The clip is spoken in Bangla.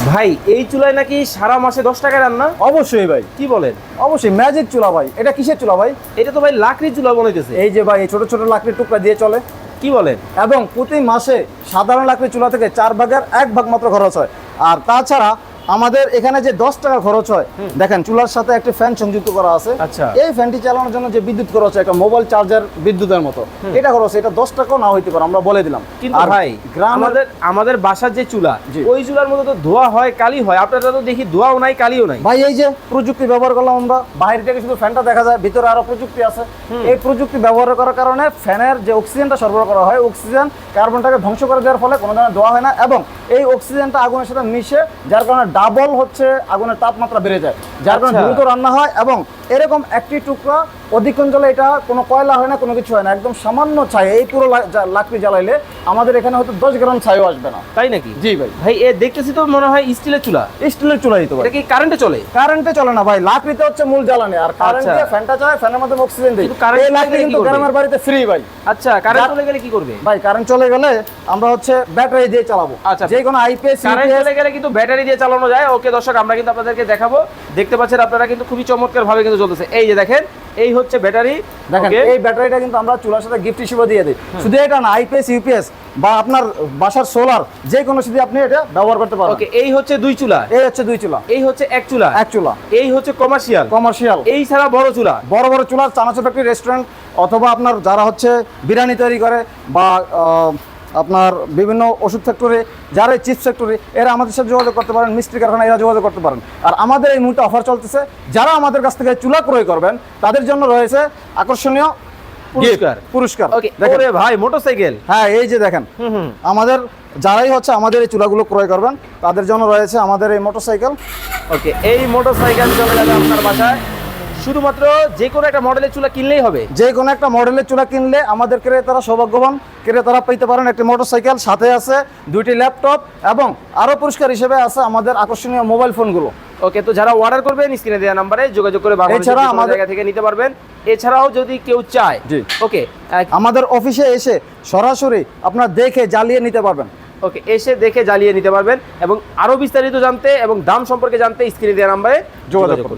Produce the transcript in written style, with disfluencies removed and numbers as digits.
ভাই এই চুলায় নাকি সারা মাসে 10 টাকা রান্না? অবশ্যই ভাই, কি বলেন? অবশ্যই ম্যাজিক চুলা ভাই। এটা কিসের চুলা ভাই? এটা তো ভাই লাকড়ির চুলা মনে হইতেছে। এই যে ভাই, এই ছোট ছোট লাকড়ির টুকরা দিয়ে চলে। কি বলেন? এবং প্রতি মাসে সাধারণ লাকড়ির চুলা থেকে 4 ভাগের 1 ভাগ মাত্র খরচ হয়। আর তাছাড়া আমাদের এখানে যে 10 টাকা খরচ হয়, দেখেন চুলার সাথে একটা ফ্যান সংযুক্ত করা আছে। আচ্ছা। এই ফ্যানটি চালানোর জন্য যে বিদ্যুৎ খরচ হয়, একটা মোবাইল চার্জার বিদ্যুতের মতো, এটা খরচ, এটা 10 টাকাও না হইতে পারে, আমরা বলে দিলাম। কিন্তু আর ভাই আমাদের বাসার যে চুলা, জি। ওই চুলার মধ্যে তো ধোয়া হয়, কালি হয়। আপনারা তো দেখি ধোয়াও নাই, কালিও নাই। ভাই এই যে প্রযুক্তি ব্যবহার করলাম আমরা, বাইরে থেকে শুধু ফ্যানটা দেখা যায়, ভিতরে আরো প্রযুক্তি আছে। এই প্রযুক্তি ব্যবহার করার কারণে ফ্যানের যে অক্সিজেনটা সরবরাহ করা হয়, অক্সিজেন কার্বনটাকে ধ্বংস করে দেওয়ার ফলে কোনো ধরনের ধোয়া হয় না, এবং এই অক্সিজেনটা আগুনের সাথে মিশে, যার কারণে ডাবল হচ্ছে আগুনের তাপমাত্রা বেড়ে যায়, যার কারণে আচ্ছা। দ্রুত রান্না হয়। এবং এরকম একটি টুকরা অধিকক্ষণ জ্বলে, এটা কোনো কয়লা হয় না, কোনো কিছু হয় না, একদম সামান্য ছাই। এই পুরো লাকড়ি জ্বালাইলে আমাদের এখানে হয়তো 10 গ্রাম ছাইও আসবে না। তাই নাকি? জি ভাই। ভাই এ দেখতেছি তো মনে হয় স্টিলের চুলা। স্টিলের চুলাই তো ভাই। এটা কি কারেন্টে চলে? কারেন্টে চলে না ভাই, লাকড়িতে হচ্ছে মূল জ্বালানি, আর কারেন্ট আচ্ছা। দিয়ে ফ্যানটা চালায়, ফ্যানের মধ্যে অক্সিজেন দেয়। কিন্তু কারেন্ট এই লাকড়ি চলে গেলে কিন্তু কি করবে? গ্রামের বাড়িতে ফ্রি ভাই। আচ্ছা, কারেন্ট চলে গেলে কি করবে? ভাই কারেন্ট চলে গেলে আমরা হচ্ছে ব্যাটারি দিয়ে চালাবো। আচ্ছা। যে কোনো আইপিএস কারেন্ট চলে গেলে কিন্তু ব্যাটারি দিয়ে চালানো যায়। ওকে দর্শক, আমরা কিন্তু আপনাদেরকে দেখাবো। দেখতে পাচ্ছেন আপনারা কিন্তু খুবই চমৎকার ভাবে কিন্তু চলতেছে। এই যে দেখেন, এই হচ্ছে ব্যাটারি। দেখেন ওকে। এই ব্যাটারিটা কিন্তু আমরা চুলার সাথে গিফট হিসেবে দিয়ে দিই। শুধু এটা না, আইপিএস ইউপিএস বা আপনার বাসার সোলার, যে কোনো সাথে আপনি এটা ব্যবহার করতে পারবেন। ওকে, এই হচ্ছে দুই চুলা, এই হচ্ছে দুই চুলা, এই হচ্ছে এক চুলা, এক চুলা, এই হচ্ছে কমার্শিয়াল, কমার্শিয়াল। এই ছাড়া বড় চুলা। বড় বড় চুলার চানাচুর ফ্যাক্টরি, রেস্টুরেন্ট, অথবা আপনার যারা হচ্ছে বিরিয়ানি তৈরি করে, বা আপনার বিভিন্ন ওষুধ ফ্যাক্টরি, যারা চিপস ফ্যাক্টরি, এরা আমাদের সাথে যোগাযোগ করতে পারেন। মিষ্টি কারখানা, এরা যোগাযোগ করতে পারেন। আর আমাদের এই মুহূর্তে অফার চলতেছে, যারা আমাদের কাছ থেকে চুলা ক্রয় করবেন তাদের জন্য রয়েছে আকর্ষণীয় পুরস্কার। পুরস্কার। ওকে, দেখেন। ওরে ভাই মোটরসাইকেল। হ্যাঁ এই যে দেখেন, আমাদের যারাই হচ্ছে আমাদের এই চুলাগুলো ক্রয় করবেন তাদের জন্য রয়েছে আমাদের এই মোটরসাইকেল। ওকে, এই মোটরসাইকেল চলে যাবে আপনার বাসায়। শুধুমাত্র যে কোনো একটা মডেলের চুলা কিনলেই হবে। যে কোনো একটা মডেলের চুলা কিনলে আমাদের ক্রেতারা সৌভাগ্যবান, ক্রেতারা পেতে পারেন একটি মোটরসাইকেল, সাথে আছে 2টি ল্যাপটপ, এবং আরও পুরস্কার হিসেবে আছে আমাদের আকর্ষণীয় মোবাইল ফোনগুলো। ওকে, তো যারা অর্ডার করবেন স্ক্রিনে দেওয়া নাম্বারে যোগাযোগ করে বাংলাদেশের এছাড়া যে কোনো আমাদের- জায়গা থেকে নিতে পারবেন। এছাড়াও যদি কেউ চায়, জি। ওকে আমাদের অফিসে এসে সরাসরি আপনার দেখে জ্বালিয়ে নিতে পারবেন। ওকে, এসে দেখে জ্বালিয়ে নিতে পারবেন। এবং আরো বিস্তারিত জানতে এবং দাম সম্পর্কে জানতে স্ক্রিনে দেওয়া নাম্বারে যোগাযোগ করুন।